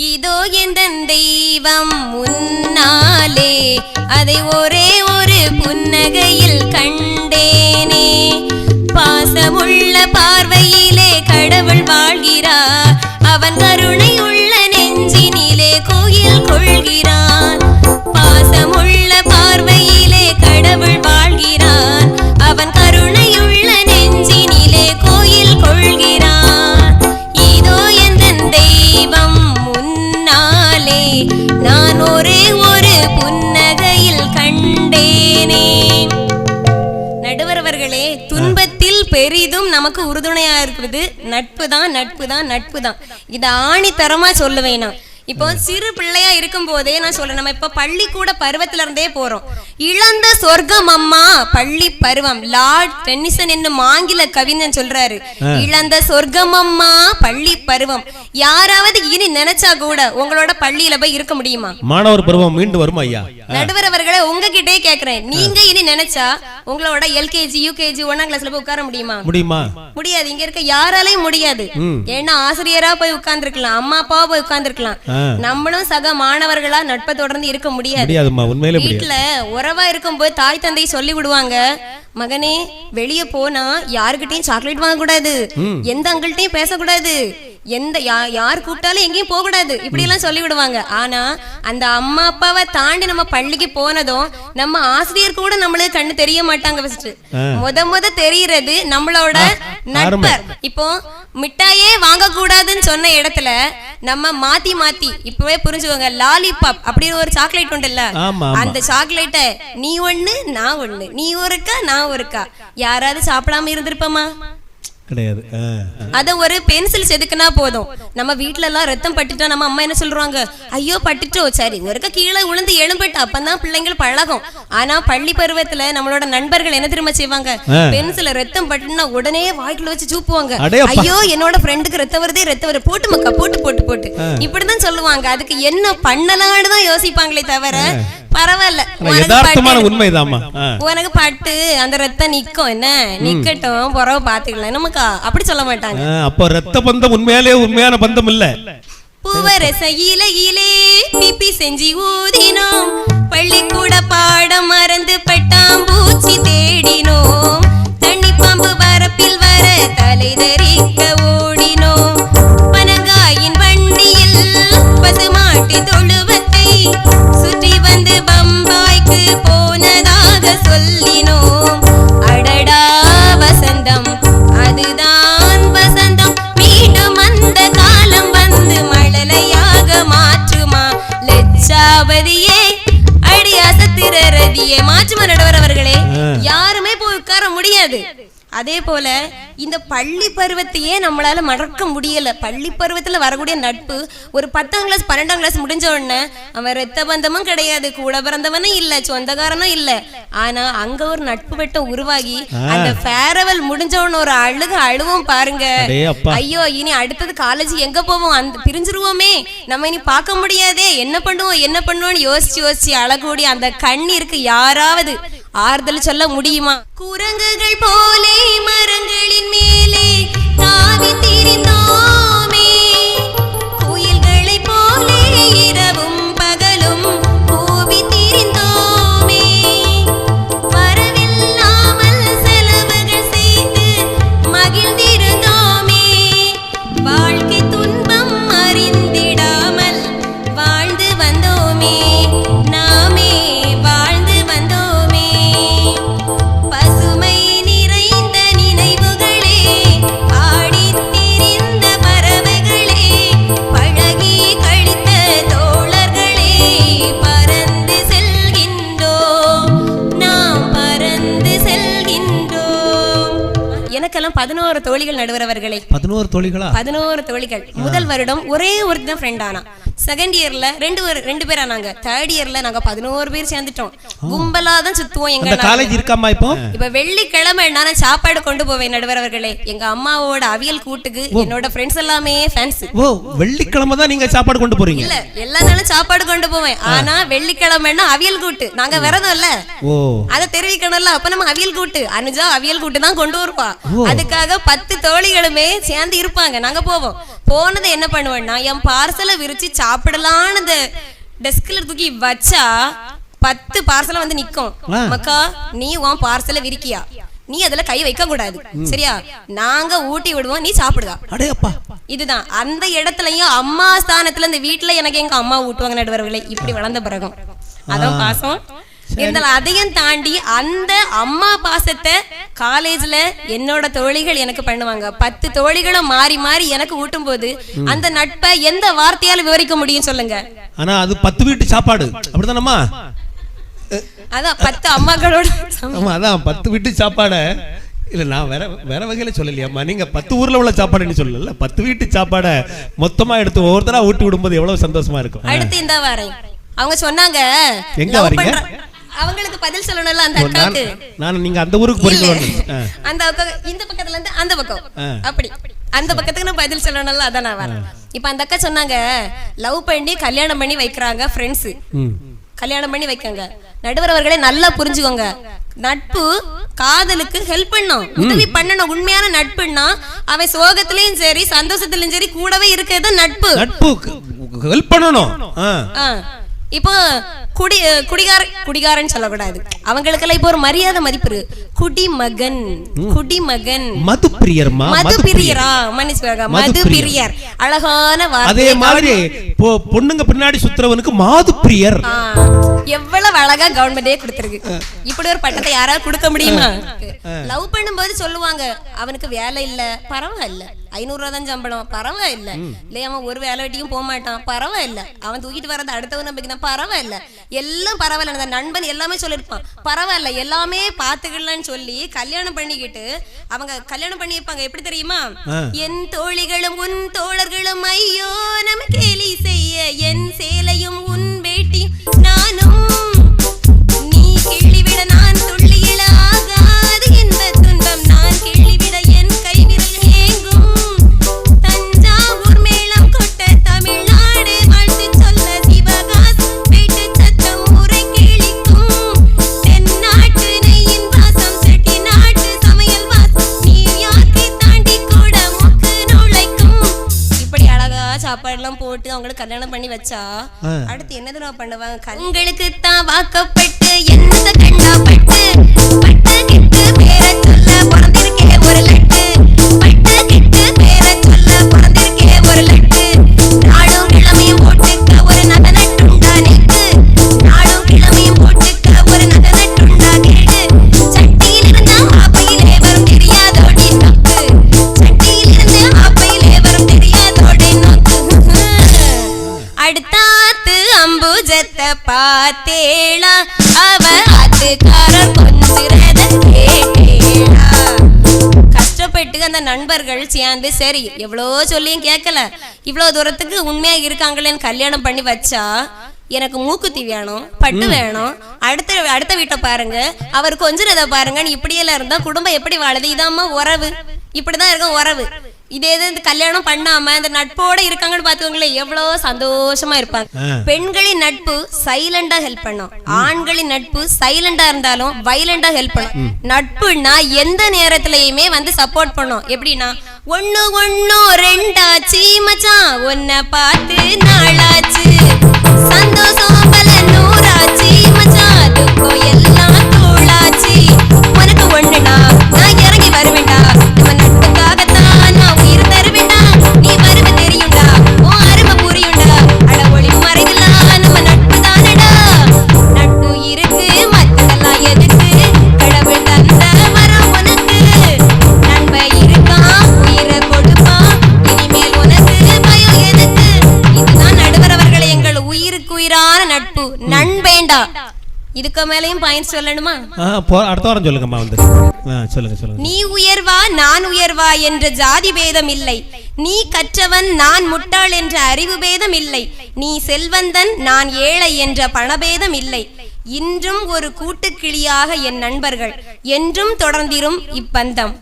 இதோ எந்தன் தெய்வம் முன்னாலே அதை ஒரே ஒரு புன்னகையில் கண்டேனே. பாசமுள்ள பார்வையிலே கடவுள் வாழ்கிறார், அவன் கருணை உள்ள நெஞ்சினிலே கோயில் கொள்கிறான். பாசமுள்ள பார்வையிலே கடவுள் வாழ்கிறான், அவன் கருணையுள்ள நெஞ்சினிலே கோயில் கொள்கிறான். இதோ எந்தன் தெய்வம் முன்னாலே நான் ஒரே ஒரு புன்னகையில் கண்டேனே. நடுவர் அவர்களே, துன்பத்தில் பெரிதும் நமக்கு உறுதுணையா இருக்கிறது நட்பு தான், நட்பு தான், நட்பு தான். இதை ஆணித்தரமா சொல்லுவேன் நான். இப்போ சிறு பிள்ளையா இருக்கும் போதே நான் சொல்றேன், நம்ம இப்ப பள்ளிக்கூட பருவத்தில இருந்தே போறோம். இழந்த சொர்க்கம் அம்மா பள்ளி பருவம். லார்ட் டென்னிசன் என்னும் ஆங்கில கவிஞன் சொல்றாரு, இழந்த சொர்க்கம் அம்மா பள்ளி பருவம். யாராவது இனி நினைச்சா கூட உங்களோட பள்ளியில போய் இருக்க முடியுமா? மாணவர் பருவம் மீண்டும் வருமா ஐயா? நடுவர் அவர்களே, உங்ககிட்டே கேக்குறேன், நீங்க இனி நினைச்சா உங்களோட எல்கேஜி யூகேஜி 1ஆம் கிளாஸ்ல போய் உட்கார முடியுமா? முடியாது. இங்க இருக்க யாராலையும் முடியாது. ஏன்னா ஆசிரியரா போய் உட்கார்ந்துருக்கலாம், அம்மா அப்பாவா போய் உட்கார்ந்துருக்கலாம். நம்மளும் சக மாணவர்களா நட்பை தொடர்ந்து இருக்க முடியாது. வீட்டுல உறவா இருக்கும் போது தாய் தந்தை சொல்லி விடுவாங்க, மகனே வெளியே போனா யாருக்கிட்டையும் சாக்லேட் வாங்க கூடாது, எந்த அங்கிள்கிட்டையும் பேசக்கூடாது, எந்த யார் கூப்பிட்டாலும் எங்கேயும் போக கூடாது, இப்படி எல்லாம் சொல்லி விடுவாங்க. ஆனா அந்த அம்மா அப்பாவை தாண்டி நம்ம பள்ளிக்கு போனதும் நம்ம ஆசிரியர் கூட நம்மளுக்கு கண்ணு தெரிய மாட்டாங்க. முத தெரிகிறது நம்மளோட நட்பர். இப்போ மிட்டாயே வாங்க கூடாதுன்னு சொன்ன இடத்துல நம்ம மாத்தி இப்பவே புரிஞ்சுக்கோங்க, லாலிபாப் அப்படின்னு ஒரு சாக்லேட் உண்டுல்ல, அந்த சாக்லேட்டை நீ ஒண்ணு நான் ஒண்ணு, நீ ஒருக்கா நான் ஒருக்கா, யாராவது சாப்பிடாம இருந்திருப்போமா? கிடையாது. அத ஒரு பென்சில் செதுக்குனா போதும். நம்ம வீட்டுல எல்லாம் ரத்தம் பட்டுட்டா நம்ம அம்மா என்ன சொல்றாங்க, ஐயோ பட்டுட்டோ, சரி ஒருக்க கீழே விழுந்து எழும்பிட்டு, அப்பதான் பிள்ளைங்கள் பழகும். ஆனா பள்ளி பருவத்துல நம்மளோட நண்பர்கள் என்ன திரும்ப செய்வாங்க, பென்சில ரத்தம் பட்டுனா உடனே வாய்க்குள்ள வச்சு சூப்புவாங்க, ஐயோ என்னோட ஃப்ரெண்டுக்கு ரத்தம் வருதே, ரத்தம் வர போட்டு மக்கா போட்டு போட்டு போட்டு இப்படிதான் சொல்லுவாங்க. அதுக்கு என்ன பண்ணலான்னு தான் யோசிப்பாங்களே தவிர பரவாயில்ல, உனக்கு பட்டு அந்த ரத்தம் நிக்கும், என்ன நிக்கட்டும் புறவை பாத்துக்கலாம் நமக்கா, அப்படி சொல்ல மாட்டாங்க. அப்ப ரத்த பந்தம் உண்மையான பந்தம் இல்ல. பூவரசையிலே பிபி செஞ்சு ஊதினோம், பள்ளிக்கூட பாடம் மறந்து பட்டாம்பூச்சி தேடினோம், தண்ணி பாம்பு வரப்பில் வர தலை தரிக்க ஓடினோம், பனங்காயின் வண்டியில் பசுமாட்டி தொழுவத்தை சுற்றி வந்து பம்பாய்க்கு போனதாக சொல்லினோம். அடடா வசந்தம், அதுதான் வசந்தம், மீண்டும் அந்த காலம் வந்து மழலையாக மாற்றுமா, லட்சாவதியே அடியாசத்திரதியே மாற்றுமா. நடுவர் அவர்களே, யாருமே போய் உட்கார முடியாது. அதே போல இந்த பள்ளி பருவத்தையே நம்மளால மறக்க முடியல. பள்ளி பருவத்துல வரக்கூடிய நட்பு ஒரு 10ஆம் கிளாஸ் 12ஆம் கிளாஸ் முடிஞ்ச உடனே அவன் ரத்த பந்தமும் கிடையாது, கூட பிறந்தவனும் இல்ல, சொந்தக்காரனும் இல்ல. ஆனா அங்க ஒரு நட்பு வட்டம் உருவாகி அந்த ஃபேர்வெல் முடிஞ்ச உடனே ஒரு அழுவும் பாருங்க, ஐயோ இனி அடுத்தது காலேஜ் எங்க போவோம், அந்த பிரிஞ்சிருவோமே, நம்ம இனி பார்க்க முடியாதே, என்ன பண்ணுவோம்னு யோசிச்சு அழக்கூடிய அந்த கண்ணீருக்கு யாராவது ஆறுதல் சொல்ல முடியுமா? குரங்குகள் போலே மரங்களின் மேலே தாவி திரிந்தோமே, குயில்களை போலே இரவும் பகலும் கூவி திரிந்தோமே, வரவில்லாமல் செலவுகள் செய்து மகிழ்ந்திருந்தோமே, வாழ்க்கை துன்பம் அறிந்திடாமல் வாழ்ந்து வந்தோமே, நாமே வாழ்ந்து வந்தோமே, பசுமை நிறைந்த நினைவுகளே, பாடித் திரிந்த பறவைகளே, பழகி கழித்த தோழர்களே, பறந்து செல்கின்றோம், நாம் பறந்து செல்கின்றோம். எனக்கெல்லாம் 11 தோழிகள் நடுவரவர்களே. 11 தோழிகளா? 11 தோழிகள். முதல் வருடம் ஒரே ஒருத்தன் ஃப்ரெண்ட் ஆனா, செகண்ட் இயர்ல ரெண்டு பேர் ஆனாங்க, தேர்ட் இயர்ல நாங்க 11 பேர் சேர்ந்துட்டோம். கும்பலா தான் சுத்துவோம். எங்க காலேஜ் இருக்காமா? இப்ப வெள்ளிக்கிழமை நான் சாப்பாடு கொண்டு போவேன் நடுவர் அவர்களே. எங்க அம்மாவோட அவியல் கூட்டுக்கு என்னோட ஃப்ரெண்ட்ஸ் எல்லாமே ஃபேன்ஸ். ஓ, வெள்ளிக்கிழமை தான் நீங்க சாப்பாடு கொண்டு போறீங்க? இல்ல, எல்லா நாளும் சாப்பாடு கொண்டு போவேன். ஆனா வெள்ளிக்கிழமைன்னா அவியல் கூட்டு, நாங்க விரதம் இல்ல, அதை தெரிவிக்கணும்ல. அப்ப நம்ம அவியல் கூட்டு, அனுஜா அவியல் கூட்டு தான் கொண்டு வருவா. அதுக்காக 10 தோழிகளுமே சேர்ந்து இருப்பாங்க. நாங்க போவோம். போனது என்ன பண்ணுவேன்னா, என் பார்சலை விரிச்சு சாப்பிடலான்னு இந்த டெஸ்க்ல தூக்கி வச்சா 10 பார்சல வந்து நிக்கும். மக்கா நீ உன் பார்சல விரிக்கியா, நீ அதுல கை வைக்க கூடாது, சரியா? நாங்க ஊட்டி விடுவோம், நீ சாப்பிடுதா. இதுதான் அந்த இடத்துலயும் அம்மா ஸ்தானத்துல இந்த வீட்டுல எனக்கு எங்க அம்மா ஊட்டுவாங்க நடுவர்களே. இப்படி வளர்ந்த பிறகும் அதான் பாசம் இருந்தாலும் அதையும் தாண்டி அந்த அம்மா பாசத்தை காலேஜ்ல என்னோட தோழிகள் எனக்கு பண்ணுவாங்க. 10 தோழிகளும் மாறி மாறி எனக்கு ஊட்டும் போது அந்த நட்பை எந்த வார்த்தையால விவரிக்க முடியும் சொல்லுங்க? ஆனா அது 10 வீட்டு சாப்பாடு அப்படிதானம்மா? அதான் 10 அம்மாக்களோட. ஆமா அதான் 10 வீட்டு சாப்பாடை இல்ல நான் வேற வகையில சொல்லலையாம்மா. நீங்க 10 ஊர்ல உள்ள சாப்பாடுன்னு சொல்லல, 10 வீட்டு சாப்பாடை மொத்தமா எடுத்து ஒவ்வொருத்தரா ஊட்டி விடும்போது எவ்வளவு சந்தோஷமா இருக்கும். அடுத்து இந்த வாரம் அவங்க சொன்னாங்க எங்க வரீங்க, அவங்களுக்கு பதில் சொல்லணும்ல அந்த அக்காக்கு. நான் நீங்க அந்த ஊருக்கு போறீங்க, அந்த அக்கா இந்த பக்கத்துல இருந்து அந்த பக்கம் அப்படி அந்த பக்கத்துக்கு நான் பதில் சொல்லணும்ல, அதான் நான் வரேன். இப்ப அந்த அக்கா சொன்னாங்க லவ் பண்ணி கல்யாணம் பண்ணி வைக்கிறாங்க ஃப்ரெண்ட்ஸ், கல்யாணம் பண்ணி வைக்கங்க. நடுவர் அவர்களே நல்லா புரிஞ்சுக்கோங்க, நட்பு காதலுக்கு ஹெல்ப் பண்ணும், உதவி பண்ணணும். உண்மையான நட்புன்னா அவன் சோகத்திலயும் சரி சந்தோஷத்திலயும் சரி கூடவே இருக்கிறது நட்பு. நட்பு ஹெல்ப் பண்ணணும். இப்போ குடிகாரன் சொல்லக்கூடாது, அவங்களுக்கெல்லாம் இப்போ ஒரு மரியாதை மதிப்பு. குடிமகன், குடிமகன், மதுப்பிரியர், மதுப்பிரியரா மன்னிச்சுவாங்க, மதுப்பிரியர் அழகான வார்த்தை. அதே மாதிரி பொண்ணுங்க பின்னாடி சுத்துறவனுக்கு மாதுப்பிரியர். எவ்வளவு அழகா கவர்மெண்டே கொடுத்திருக்கு. இப்படி ஒரு பட்டத்தை யாராவது கொடுக்க முடியுமா? லவ் பண்ணும்போது சொல்லுவாங்க அவனுக்கு வேலை இல்ல, பரவாயில்ல, 500 ரூபா தான் சம்பளம், பரவாயில்ல, இல்லையா அவன் ஒரு வேலை வெட்டியும் போக மாட்டான், பரவாயில்ல, அவன் தூக்கிட்டு வர்றது அடுத்தவன் நம்பிக்கை தான், பரவாயில்ல, எல்லாம் பரவாயில்ல, அந்த நண்பன் எல்லாமே சொல்லிருப்பான், பரவாயில்ல, எல்லாமே பாத்துக்கலான்னு சொல்லி கல்யாணம் பண்ணிக்கிட்டு அவங்க கல்யாணம் பண்ணிருப்பாங்க. எப்படி தெரியுமா? என் தோழிகளும் உன் தோழர்களும் ஐயோ நம்ம கேலி செய்ய, என் சேலையும் உன் வேட்டியும் நானும், நீ கிள்ளிவிட நான் துள்ளியிட ஆகாது என்ப துன்பம், நான் கிள்ளிவிட என் கைவிரல் ஏங்கும், தஞ்சாவூர் மேளம் கொட்ட தமிழ்நாடு வாழ்த்து சொல்ல சிவகாசி வீட்டு சத்தம் ஊரை கிழிக்கும், தென்னாட்டு நெய்யின் வாசம் செட்டி நாட்டு சமையல் வாசம் நியூயார்க்கை தாண்டி கூட முக்கு நுழைக்கும். இப்படி அழகா சாப்பாடுலாம் போட்டு அவங்களுக்கு கல்யாணம் பண்ணி வச்சா அடுத்து என்னதுனா பண்ணுவாங்க? கண்களுக்கு தான் வாக்கப்பட்டு என்ன கண்டா பட்டு பட்டு கிட்டு பேரை சொல்ல பிறந்திருக்கே ஒரு லட்டு, பட்டு கிட்டு பேரை சொல்ல பிறந்திருக்கே ஒரு லட்டு, நாடும் கிழமையும் போட்டுக்க ஒரு நகை நட்டுண்டா நெக்கு, நாடும் கிழமையும் போட்டுக்க ஒரு நகை நட்டுண்டா கேடு, சட்டியில் இருந்தா ஆப்பையிலே வரும் தெரியாதோடி நோக்கு, சட்டியில் இருந்து ஆப்பையிலே வரும் தெரியாதோடி நோக்கு. அடுத்தாத்து அம்புஜத்தை பார்த்தேளா, அவ ஆத்துக்காரர் கொஞ்சிறத கேட்டேளா. கஷ்டப்பட்டு அந்த நண்பர்கள் சேர்ந்து சரி எவ்வளோ சொல்லியும் கேட்கல, இவ்வளவு தூரத்துக்கு உண்மையா இருக்காங்களேன்னு கல்யாணம் பண்ணி வச்சா எனக்கு மூக்குத்தி வேணும், பட்டு வேணும், அடுத்த வீட்டை பாருங்க, அவர் கொஞ்சிறத பாருங்க, இப்படியெல்லாம் இருந்தா குடும்பம் எப்படி வாழுது? இதாம்மா உறவு, இப்படிதான் இருக்கும் உறவு. இதே இந்த கல்யாணம் பண்ணாம இந்த நட்போட இருக்காங்கன்னு பாத்துக்கோங்களேன், எவ்வளவு சந்தோஷமா இருப்பாங்க. பெண்களின் நட்பு சைலண்டா ஹெல்ப் பண்ணும், ஆண்களின் நட்பு சைலண்டா இருந்தாலும் வைலண்டா ஹெல்ப் பண்ணும். நட்புனா எந்த நேரத்திலயுமே வந்து சப்போர்ட் பண்ணும். எப்படின்னா 1 1 2 மச்சான், உன்னை பார்த்து நாளாச்சு, சந்தோஷம் பல 100 மச்சான், துக்கம் எல்லாம் தோளாச்சு, உனக்கு ஒண்ணுனா நான் இறங்கி வருவேண்டா, நம்ம நட்புக்காகத்தான் நான் உயிர் தருவேண்டா, நீ வருவ தெரியுண்டா, உன் அருமை புரியுண்டா, அட ஒளி மறைக்கலாம் நம்ம நட்பு தானடா, நட்பு இருக்கு மத்ததெல்லாம் எதுக்கு, கடவுள் தந்த வரம் உனக்கு, நண்ப இருக்கான் உயிரை கொடுப்பான், இனிமேல் உனக்கு பயம் எதுக்கு. இதுதான் நடுவர் அவர்களை எங்கள் உயிருக்கு உயிரான நட்பு, நண்பேண்டா. இதுக்கு மேலையும் பாயிண்ட் சொல்லணுமா? அடுத்த வாரம் சொல்லுங்கம்மா, வந்து சொல்லுங்க சொல்லுங்க. நீ உயர்வா நான் உயர்வா என்ற ஜாதி பேதம் இல்லை, நீ கற்றவன் நான் முட்டாள் என்ற அறிவு பேதம் இல்லை, நீ செல்வந்தன் நான் ஏழை என்ற பணபேதம் இல்லை, இன்றும் ஒரு கூட்டுக்கிளியாக என் நண்பர்கள், என்றும் தொடர்ந்திரும் இப்பந்தம்.